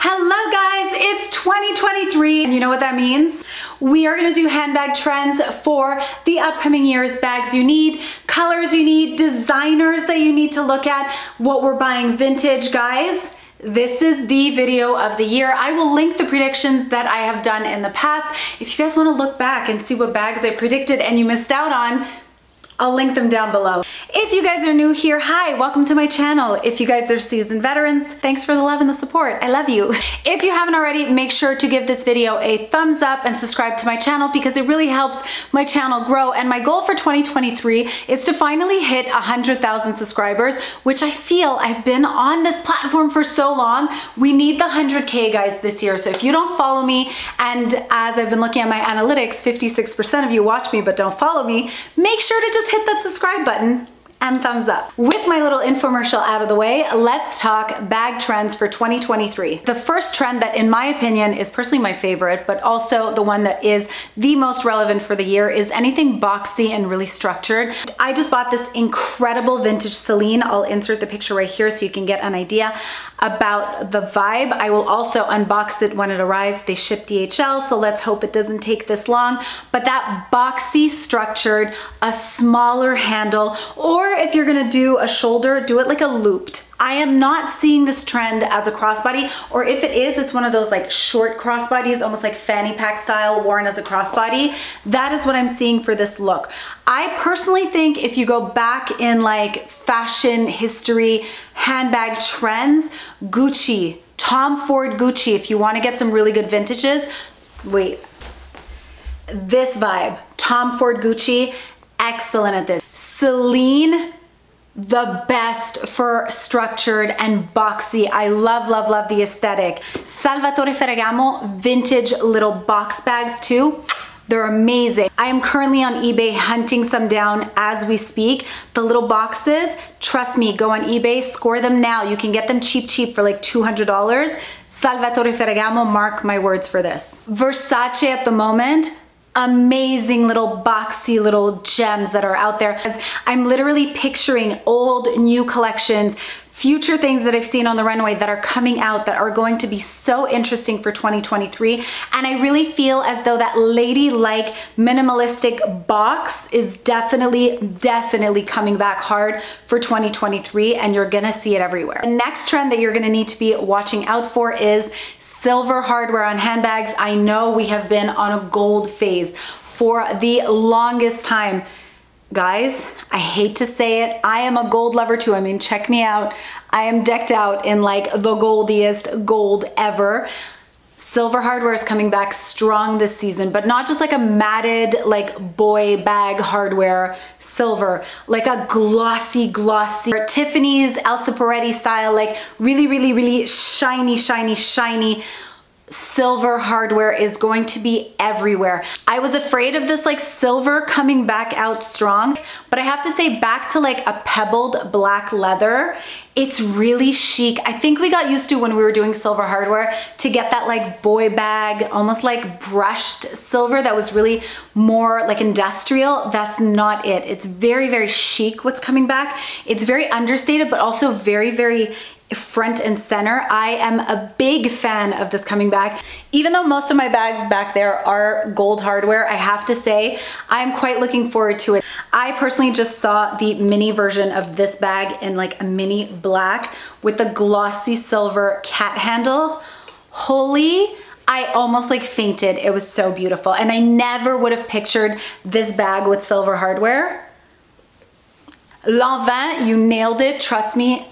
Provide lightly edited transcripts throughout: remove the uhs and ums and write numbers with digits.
Hello guys, it's 2023 and you know what that means? We are gonna do handbag trends for the upcoming year's bags you need, colors you need, designers that you need to look at, what we're buying vintage, guys. This is the video of the year. I will link the predictions that I have done in the past. If you guys wanna look back and see what bags I predicted and you missed out on, I'll link them down below. If you guys are new here, hi, welcome to my channel. If you guys are seasoned veterans, thanks for the love and the support. I love you. If you haven't already, make sure to give this video a thumbs up and subscribe to my channel because it really helps my channel grow. And my goal for 2023 is to finally hit 100,000 subscribers, which I feel I've been on this platform for so long. We need the 100K guys this year. So if you don't follow me, and as I've been looking at my analytics, 56% of you watch me but don't follow me, make sure to just hit that subscribe button and thumbs up. With my little infomercial out of the way, let's talk bag trends for 2023. The first trend that in my opinion is personally my favorite, but also the one that is the most relevant for the year is anything boxy and really structured. I just bought this incredible vintage Celine. I'll insert the picture right here so you can get an idea about the vibe. I will also unbox it when it arrives. They ship DHL, so let's hope it doesn't take this long. But that boxy structured, a smaller handle, or if you're gonna do a shoulder, do it like a looped. I am not seeing this trend as a crossbody, or if it is, it's one of those like short crossbodies, almost like fanny pack style, worn as a crossbody. That is what I'm seeing for this look. I personally think if you go back in like fashion history, handbag trends, Gucci, Tom Ford Gucci, if you wanna get some really good vintages, wait. This vibe, Tom Ford Gucci, excellent at this. Celine, the best for structured and boxy. I love, love, love the aesthetic. Salvatore Ferragamo, vintage little box bags too. They're amazing. I am currently on eBay hunting some down as we speak. The little boxes, trust me, go on eBay, score them now. You can get them cheap for like $200. Salvatore Ferragamo, mark my words for this. Versace at the moment, amazing little boxy little gems that are out there. I'm literally picturing old, new collections, future things that I've seen on the runway that are coming out that are going to be so interesting for 2023. And I really feel as though that ladylike minimalistic box is definitely coming back hard for 2023, and you're gonna see it everywhere. The next trend that you're gonna need to be watching out for is silver hardware on handbags. I know we have been on a gold phase for the longest time. Guys, I hate to say it, I am a gold lover too. I mean, check me out. I am decked out in like the goldiest gold ever. Silver hardware is coming back strong this season, but not just like a matted, like boy bag hardware silver, like a glossy, Tiffany's Elsa Peretti style, like really shiny silver hardware is going to be everywhere. I was afraid of this like silver coming back out strong, but I have to say back to like a pebbled black leather, it's really chic. I think we got used to when we were doing silver hardware to get that like boy bag, almost like brushed silver that was really more like industrial. That's not it. It's very chic what's coming back. It's very understated, but also very front and center. I am a big fan of this coming back. Even though most of my bags back there are gold hardware, I have to say I'm quite looking forward to it. I personally just saw the mini version of this bag in like a mini black with the glossy silver cat handle. Holy, I almost like fainted. It was so beautiful. And I never would have pictured this bag with silver hardware. Lanvin, you nailed it, trust me.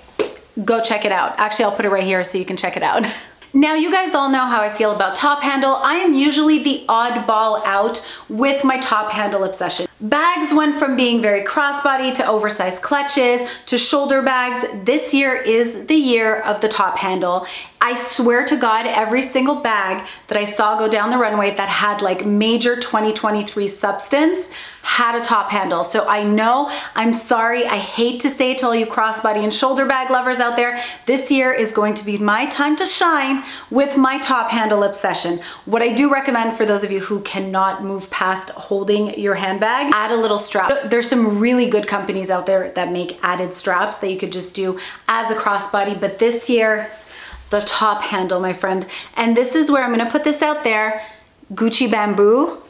Go check it out. Actually, I'll put it right here so you can check it out. Now, you guys all know how I feel about top handle. I am usually the oddball out with my top handle obsession. Bags went from being very crossbody to oversized clutches to shoulder bags. This year is the year of the top handle. I swear to God, every single bag that I saw go down the runway that had like major 2023 substance had a top handle. So I know, I'm sorry, I hate to say it to all you crossbody and shoulder bag lovers out there, this year is going to be my time to shine with my top handle obsession. What I do recommend for those of you who cannot move past holding your handbag, add a little strap. There's some really good companies out there that make added straps that you could just do as a crossbody, but this year, the top handle, my friend. And this is where I'm gonna put this out there, Gucci Bamboo.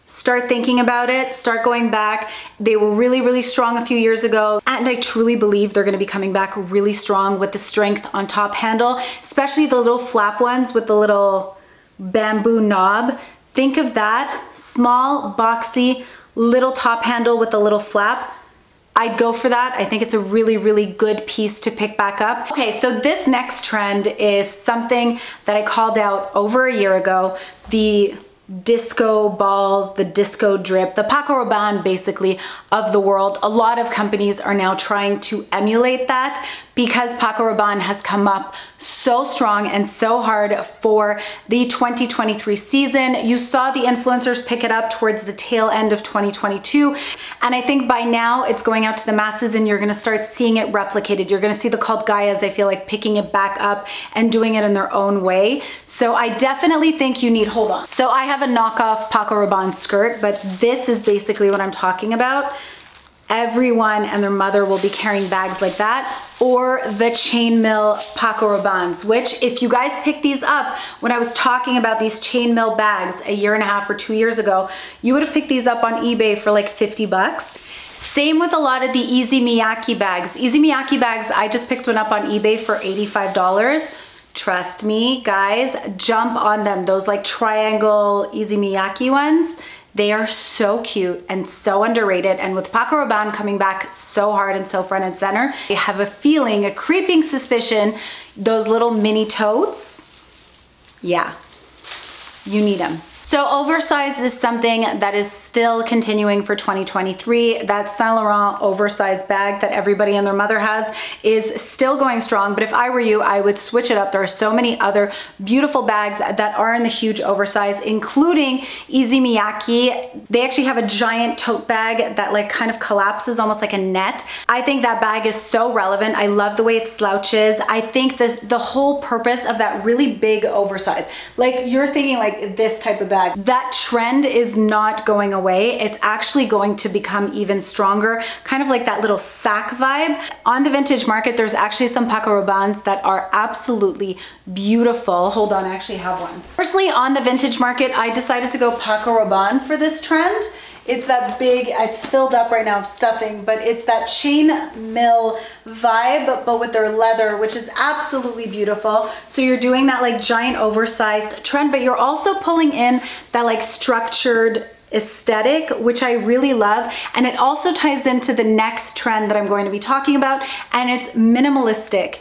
Start thinking about it, start going back. They were really, really strong a few years ago, and I truly believe they're gonna be coming back really strong with the strength on top handle, especially the little flap ones with the little bamboo knob. Think of that, small, boxy, little top handle with a little flap. I'd go for that. I think it's a really, really good piece to pick back up. Okay, so this next trend is something that I called out over a year ago, the disco balls, the disco drip, the Paco Rabanne basically of the world. A lot of companies are now trying to emulate that because Paco Rabanne has come up so strong and so hard for the 2023 season. You saw the influencers pick it up towards the tail end of 2022. And I think by now it's going out to the masses and you're gonna start seeing it replicated. You're gonna see the cult Gaias, I feel like, picking it back up and doing it in their own way. So I definitely think you need, hold on. So I have a knockoff Paco Rabanne skirt, but this is basically what I'm talking about. Everyone and their mother will be carrying bags like that, or the chainmail Paco Rabannes, which if you guys pick these up, when I was talking about these chainmail bags a year and a half or 2 years ago, you would have picked these up on eBay for like 50 bucks. Same with a lot of the Easy Miyake bags. Easy Miyake bags, I just picked one up on eBay for $85. Trust me, guys, jump on them. Those like triangle Easy Miyake ones. They are so cute and so underrated. And with Paco Rabanne coming back so hard and so front and center, I have a feeling, a creeping suspicion, those little mini totes, yeah, you need them. So oversized is something that is still continuing for 2023. That Saint Laurent oversized bag that everybody and their mother has is still going strong, but if I were you, I would switch it up. There are so many other beautiful bags that are in the huge oversize, including Easy Miyake. They actually have a giant tote bag that like kind of collapses almost like a net. I think that bag is so relevant. I love the way it slouches. I think the whole purpose of that really big oversize, like you're thinking like this type of bag, that trend is not going away. It's actually going to become even stronger, kind of like that little sack vibe. On the vintage market, there's actually some Paco Rabannes that are absolutely beautiful. Hold on, I actually have one. Personally, on the vintage market, I decided to go Paco Rabanne for this trend. It's that big, it's filled up right now of stuffing, but it's that chain mill vibe, but with their leather, which is absolutely beautiful. So you're doing that like giant oversized trend, but you're also pulling in that like structured aesthetic, which I really love. And it also ties into the next trend that I'm going to be talking about, and it's minimalistic.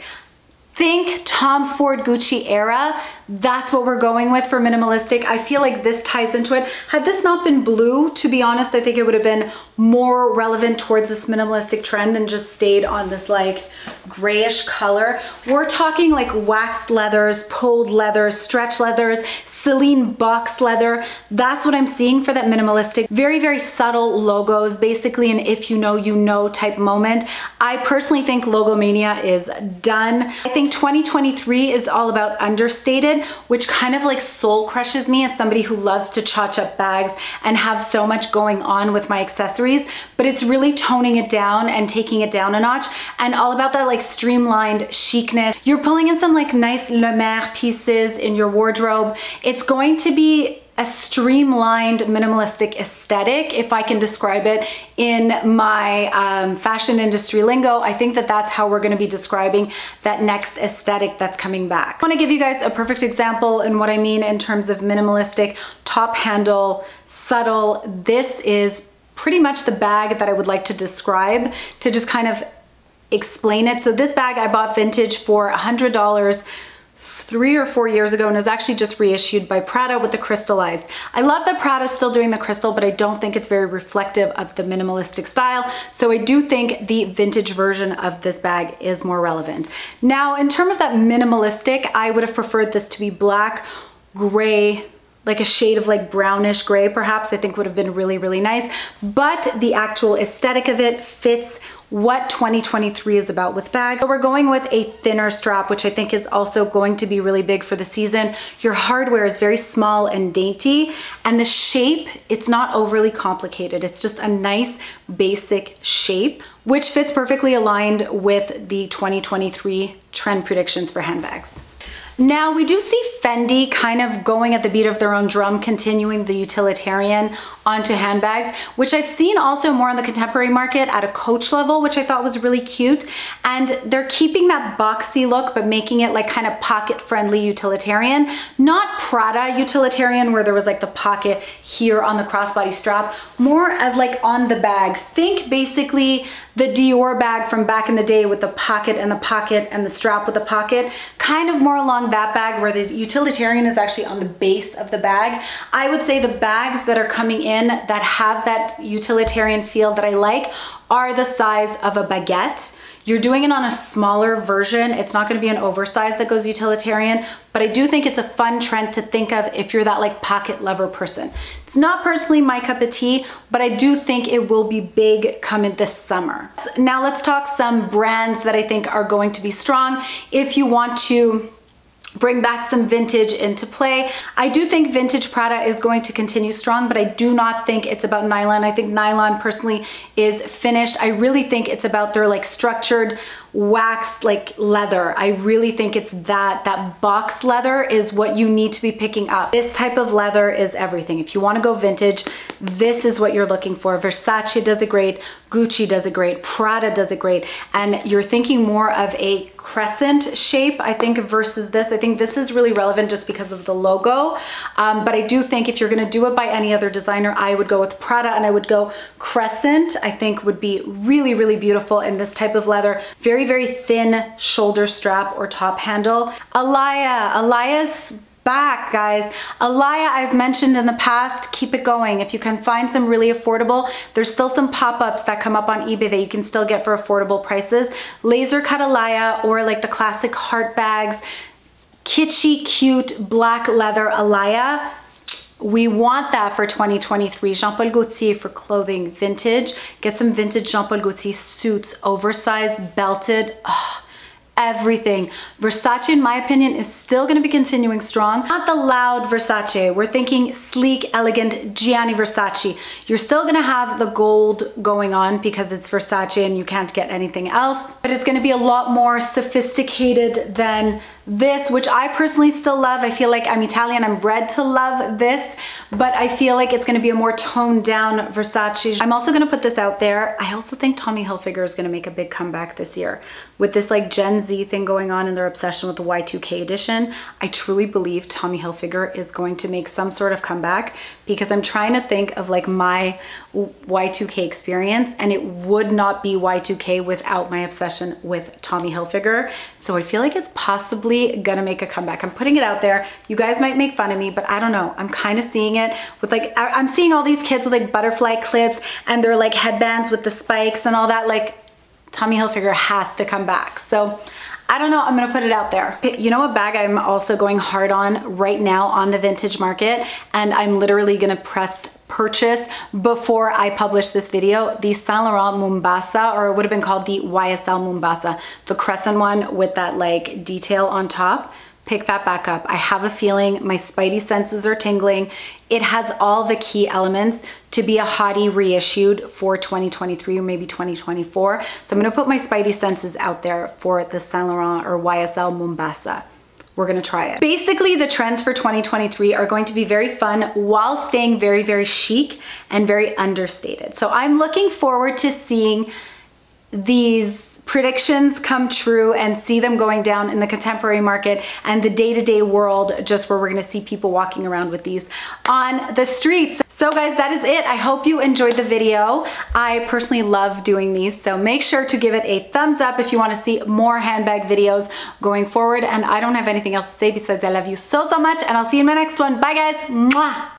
Think Tom Ford Gucci era. That's what we're going with for minimalistic. I feel like this ties into it. Had this not been blue, to be honest, I think it would have been more relevant towards this minimalistic trend and just stayed on this like grayish color. We're talking like waxed leathers, pulled leathers, stretch leathers, Celine box leather. That's what I'm seeing for that minimalistic. Very, very subtle logos, basically an if you know, you know type moment. I personally think Logomania is done. I think 2023 is all about understated, which kind of like soul crushes me as somebody who loves to chotch up bags and have so much going on with my accessories, but it's really toning it down and taking it down a notch, and all about that like streamlined chicness. You're pulling in some like nice Le Mer pieces in your wardrobe. It's going to be a streamlined minimalistic aesthetic, if I can describe it in my fashion industry lingo. I think that that's how we're gonna be describing that next aesthetic that's coming back. I wanna give you guys a perfect example in what I mean in terms of minimalistic, top handle, subtle. This is pretty much the bag that I would like to describe to just kind of explain it. So this bag I bought vintage for $100 3 or 4 years ago, and it was actually just reissued by Prada with the crystallized. I love that Prada's still doing the crystal, but I don't think it's very reflective of the minimalistic style. So I do think the vintage version of this bag is more relevant. Now, in terms of that minimalistic, I would have preferred this to be black, gray, like a shade of like brownish gray perhaps, I think would have been really, really nice. But the actual aesthetic of it fits what 2023 is about with bags. So we're going with a thinner strap, which I think is also going to be really big for the season. Your hardware is very small and dainty, and the shape, it's not overly complicated. It's just a nice basic shape, which fits perfectly aligned with the 2023 trend predictions for handbags. Now we do see Fendi kind of going at the beat of their own drum, continuing the utilitarian onto handbags, which I've seen also more on the contemporary market at a Coach level, which I thought was really cute. And they're keeping that boxy look, but making it like kind of pocket friendly utilitarian, not Prada utilitarian where there was like the pocket here on the crossbody strap, more as like on the bag. Think basically the Dior bag from back in the day with the pocket and the strap with the pocket, kind of more along that bag where the utilitarian is actually on the base of the bag. I would say the bags that are coming in that have that utilitarian feel that I like are the size of a baguette. You're doing it on a smaller version. It's not gonna be an oversized that goes utilitarian, but I do think it's a fun trend to think of if you're that like pocket lover person. It's not personally my cup of tea, but I do think it will be big coming this summer. Now let's talk some brands that I think are going to be strong if you want to bring back some vintage into play. I do think vintage Prada is going to continue strong, but I do not think it's about nylon. I think nylon personally is finished. I really think it's about their like structured wax like leather. I really think it's that box leather is what you need to be picking up. This type of leather is everything. If you want to go vintage, this is what you're looking for. Versace does it great, Gucci does it great, Prada does it great, and you're thinking more of a crescent shape, I think, versus this. I think this is really relevant just because of the logo, but I do think if you're gonna do it by any other designer, I would go with Prada and I would go crescent. I think would be really, really beautiful in this type of leather. Very, very thin shoulder strap or top handle. Alaya's back, guys. Alaya, I've mentioned in the past, keep it going. If you can find some really affordable, there's still some pop-ups that come up on eBay that you can still get for affordable prices. Laser cut Alaya or like the classic heart bags, kitschy, cute, black leather Alaya. We want that for 2023. Jean Paul Gaultier for clothing, vintage. Get some vintage Jean Paul Gaultier suits, oversized, belted. Oh, everything. Versace, in my opinion, is still going to be continuing strong. Not the loud Versace. We're thinking sleek, elegant Gianni Versace. You're still going to have the gold going on because it's Versace and you can't get anything else. But it's going to be a lot more sophisticated than this, which I personally still love. I feel like I'm Italian, I'm bred to love this, but I feel like it's gonna be a more toned down Versace. I'm also gonna put this out there. I also think Tommy Hilfiger is gonna make a big comeback this year. With this like Gen Z thing going on and their obsession with the Y2K edition, I truly believe Tommy Hilfiger is going to make some sort of comeback because I'm trying to think of like my Y2K experience and it would not be Y2K without my obsession with Tommy Hilfiger. So I feel like it's possibly gonna make a comeback. I'm putting it out there. You guys might make fun of me, but I don't know. I'm kind of seeing it with like, I'm seeing all these kids with like butterfly clips and they're like headbands with the spikes and all that. Like Tommy Hilfiger has to come back. So I don't know, I'm gonna put it out there. You know what bag I'm also going hard on right now on the vintage market, and I'm literally gonna press purchase before I publish this video, the Saint Laurent Mombasa, or it would have been called the YSL Mombasa, the crescent one with that like detail on top. Pick that back up. I have a feeling my spidey senses are tingling. It has all the key elements to be a hottie reissued for 2023 or maybe 2024. So I'm gonna put my spidey senses out there for the Saint Laurent or YSL Mombasa. We're gonna try it. Basically, the trends for 2023 are going to be very fun while staying very, very chic and very understated. So I'm looking forward to seeing these predictions come true and see them going down in the contemporary market and the day-to-day world, just where we're gonna see people walking around with these on the streets. So guys, that is it. I hope you enjoyed the video. I personally love doing these, so make sure to give it a thumbs up if you wanna see more handbag videos going forward. And I don't have anything else to say besides I love you so, so much, and I'll see you in my next one. Bye guys. Mwah.